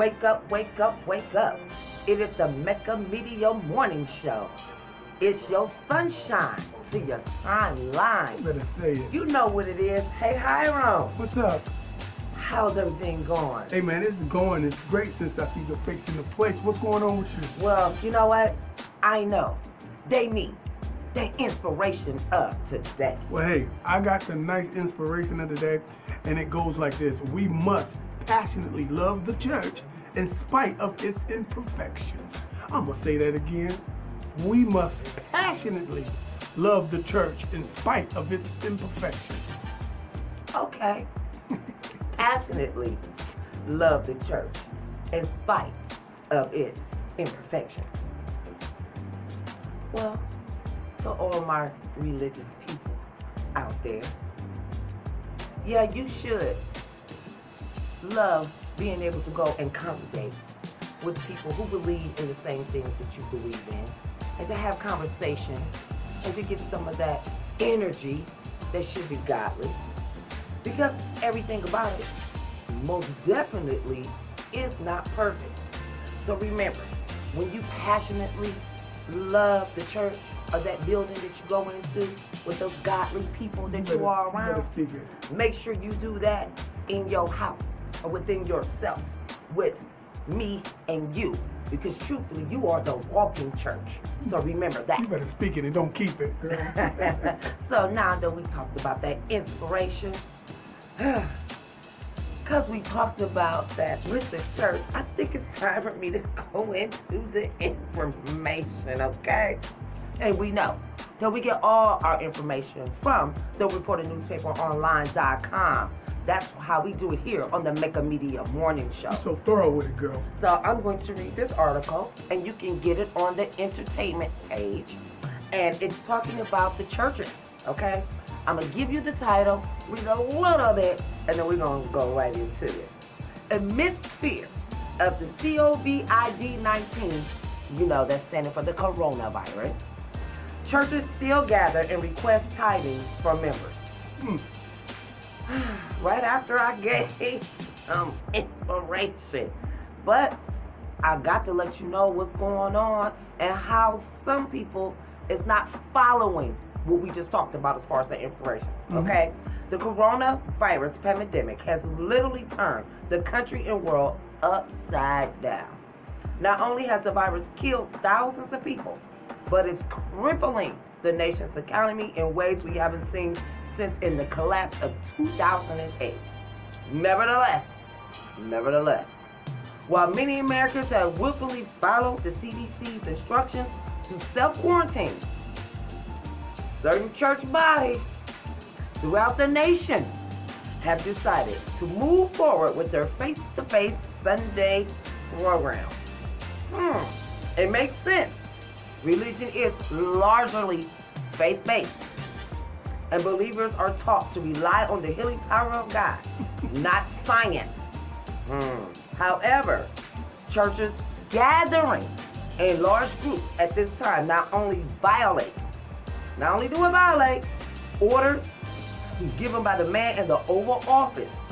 Wake up, wake up, wake up. It is the Mecca Media Morning Show. It's your sunshine to your timeline. You better say it. You know what it is. Hey, Hiram. What's up? How's everything going? Hey, man, it's going. It's great since I see your face in the place. What's going on with you? Well, you know what? I know. They need the inspiration of today. Well, hey, I got the nice inspiration of the day, and it goes like this. We must passionately love the church in spite of its imperfections. I'm going to say that again. We must passionately love the church in spite of its imperfections. Okay. Passionately love the church in spite of its imperfections. Well, to all my religious people out there, yeah, you should love being able to go and congregate with people who believe in the same things that you believe in, and to have conversations and to get some of that energy that should be godly. Because everything about it most definitely is not perfect. So remember, when you passionately love the church or that building that you go into with those godly people that you are around, make sure you do that in your house or within yourself with me and you. Because truthfully, you are the walking church. So remember that. You better speak it and don't keep it, girl. So now that we talked about that inspiration, because we talked about that with the church, I think it's time for me to go into the information, okay? And we know that we get all our information from the reporternewspaperonline.com. That's how we do it here on the Mecca Media Morning Show. You're so thorough with it, girl. So I'm going to read this article, and you can get it on the entertainment page. And it's talking about the churches, okay? I'm going to give you the title, read a little bit, and then we're going to go right into it. Amidst fear of the COVID-19, you know that's standing for the coronavirus, churches still gather and request tithings from members. Right after I gave some inspiration. But I got to let you know what's going on and how some people is not following what we just talked about as far as the information, okay? The coronavirus pandemic has literally turned the country and world upside down. Not only has the virus killed thousands of people, but it's crippling the nation's economy in ways we haven't seen since in the collapse of 2008. Nevertheless, while many Americans have willfully followed the CDC's instructions to self-quarantine, certain church bodies throughout the nation have decided to move forward with their face-to-face Sunday program. It makes sense. Religion is largely faith-based, and believers are taught to rely on the healing power of God, not science. However, churches gathering in large groups at this time not only do it violate orders given by the man in the Oval Office,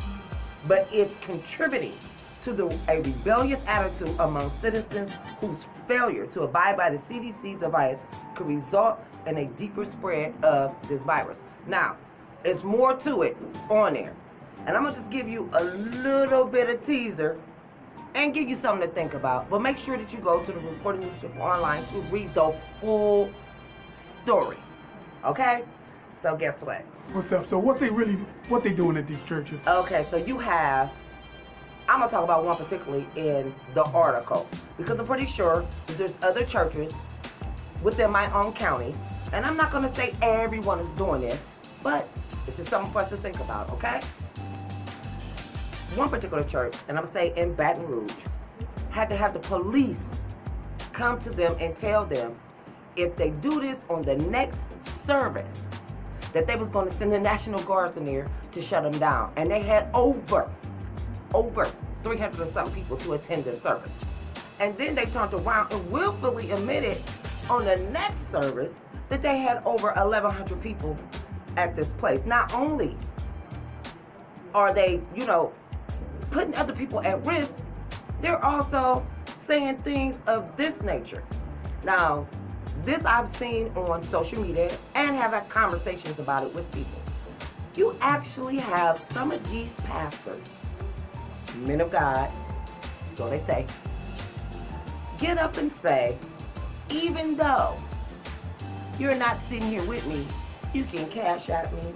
but it's contributing to a rebellious attitude among citizens whose failure to abide by the CDC's advice could result in a deeper spread of this virus. Now, there's more to it on there. And I'm going to just give you a little bit of teaser and give you something to think about. But make sure that you go to the Reporting Newspaper Online to read the full story. Okay? So guess what? What's up? So what they doing at these churches? Okay, so I'm going to talk about one particularly in the article, because I'm pretty sure that there's other churches within my own county, and I'm not going to say everyone is doing this, but it's just something for us to think about, okay? One particular church, and I'm going to say in Baton Rouge, had to have the police come to them and tell them if they do this on the next service, that they was going to send the National Guards in there to shut them down. And they had over 300 or something people to attend this service. And then they turned around and willfully admitted on the next service that they had over 1,100 people at this place. Not only are they, putting other people at risk, they're also saying things of this nature. Now, this I've seen on social media and have had conversations about it with people. You actually have some of these pastors, men of God, so they say, get up and say, even though you're not sitting here with me, you can cash at me.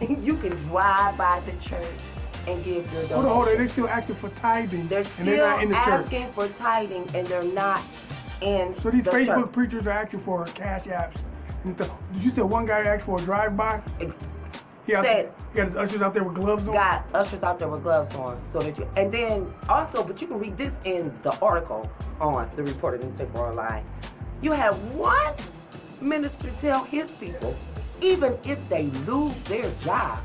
You can drive by the church and give your donation. Hold on, they're still asking for tithing. They're and still they're not in the asking church. for tithing, and they're not in So these the Facebook church. preachers are asking for cash apps and stuff. Did you say one guy asked for a drive-by? He got his ushers out there with gloves on? Got ushers out there with gloves on, so that you, and then also, but you can read this in the article on the Reporter newspaper online. You have one minister tell his people, even if they lose their job,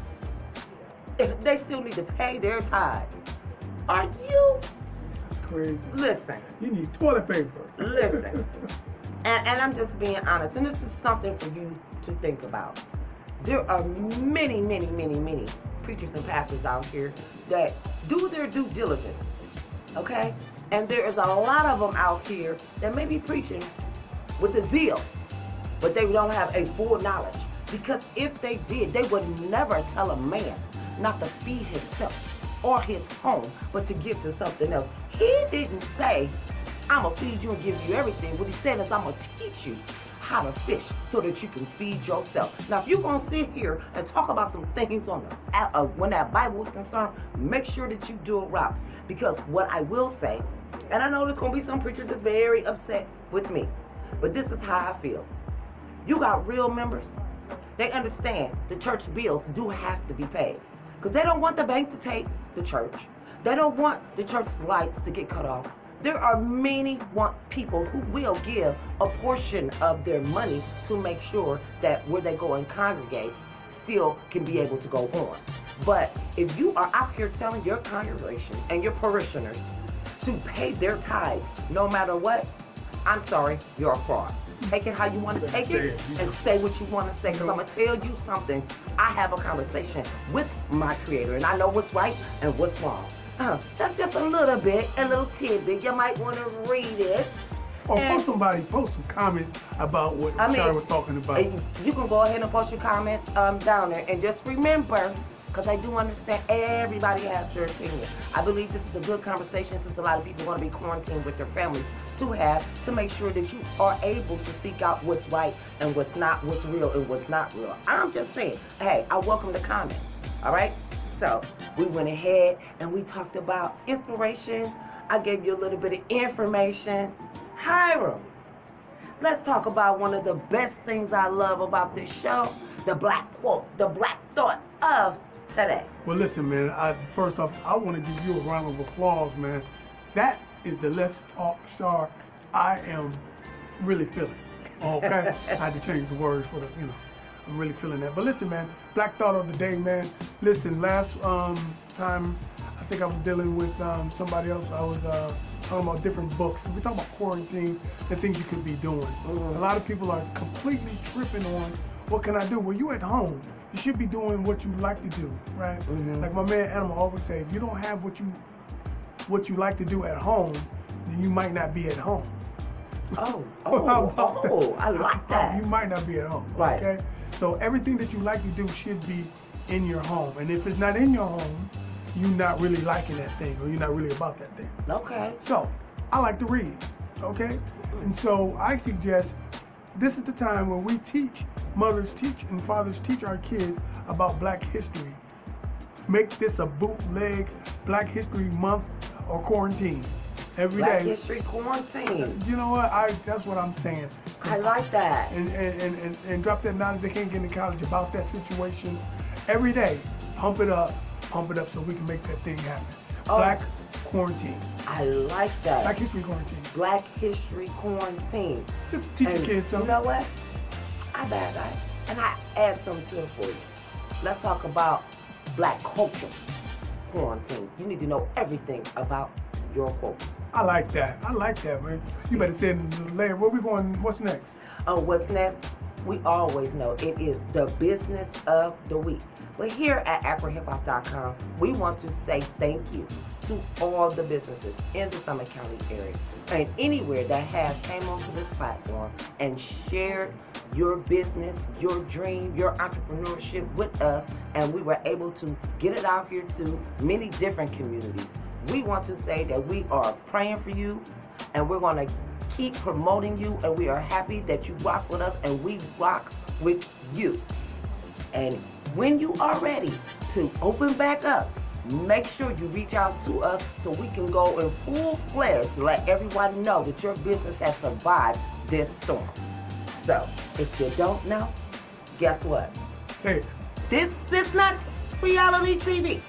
they still need to pay their tithes. Are you? That's crazy. Listen. You need toilet paper. Listen. And I'm just being honest, and this is something for you to think about. There are many, many, many, many preachers and pastors out here that do their due diligence, okay? And there is a lot of them out here that may be preaching with a zeal, but they don't have a full knowledge. Because if they did, they would never tell a man not to feed himself or his home, but to give to something else. He didn't say, I'm going to feed you and give you everything. What he said is, I'm going to teach you how to fish so that you can feed yourself. Now, if you're going to sit here and talk about some things on the, when that Bible is concerned, make sure that you do it right. Because what I will say, and I know there's going to be some preachers that's very upset with me, but this is how I feel. You got real members. They understand the church bills do have to be paid. Because they don't want the bank to take the church. They don't want the church lights to get cut off. There are many people who will give a portion of their money to make sure that where they go and congregate still can be able to go on. But if you are out here telling your congregation and your parishioners to pay their tithes no matter what, I'm sorry, you're a fraud. Take it how you want to take it and say what you want to say. Because I'm going to tell you something. I have a conversation with my Creator, and I know what's right and what's wrong. That's just a little tidbit. You might want to read it. Or post some comments about what Shara was talking about. You can go ahead and post your comments down there. And just remember, because I do understand everybody has their opinion. I believe this is a good conversation since a lot of people are going to be quarantined with their families to make sure that you are able to seek out what's right and what's not, what's real and what's not real. I'm just saying, hey, I welcome the comments, all right? So we went ahead and we talked about inspiration. I gave you a little bit of information. Hiram, let's talk about one of the best things I love about this show, the black quote, the black thought of today. Well, listen, man, first off, I want to give you a round of applause, man. That is the Let's Talk Shar I am really feeling. Okay? I had to change the words for the, I'm really feeling that. But listen, man, black thought of the day, man. Listen, last time I think I was dealing with somebody else. I was talking about different books. We talking about quarantine and things you could be doing. Mm-hmm. A lot of people are completely tripping on what can I do? Well, you at home. You should be doing what you like to do, right? Mm-hmm. Like my man Animal always say, if you don't have what you like to do at home, then you might not be at home. I like that. You might not be at home, right? Okay, so everything that you like to do should be in your home, and if it's not in your home, you're not really liking that thing, or you're not really about that thing. Okay. So I like to read, okay, and so I suggest this is the time when we teach, mothers teach, and fathers teach our kids about Black history. Make this a bootleg Black History Month or quarantine. Every Black day. History quarantine. You know what? That's what I'm saying. I like that. And drop that knowledge they can't get into college about that situation. Every day, pump it up so we can make that thing happen. Black quarantine. I like that. Black History quarantine. Black History quarantine. Just teach your kids something. You know what? I bad that. And I add something to it for you. Let's talk about Black culture quarantine. You need to know everything about your culture. I like that, man. You better say it later. Where we going? What's next? What's next? We always know it is the business of the week. But here at AfroHipHop.com, we want to say thank you to all the businesses in the Summit County area and anywhere that has came onto this platform and shared your business, your dream, your entrepreneurship with us, and we were able to get it out here to many different communities. We want to say that we are praying for you, and we're going to keep promoting you, and we are happy that you rock with us, and we rock with you. And when you are ready to open back up, make sure you reach out to us so we can go in full-fledged to let everybody know that your business has survived this storm. So, if you don't know, guess what? Say it. This is not reality TV.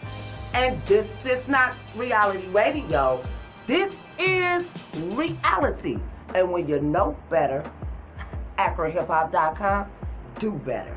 And this is not reality radio. This is reality. And when you know better, AkronHipHop.com, do better.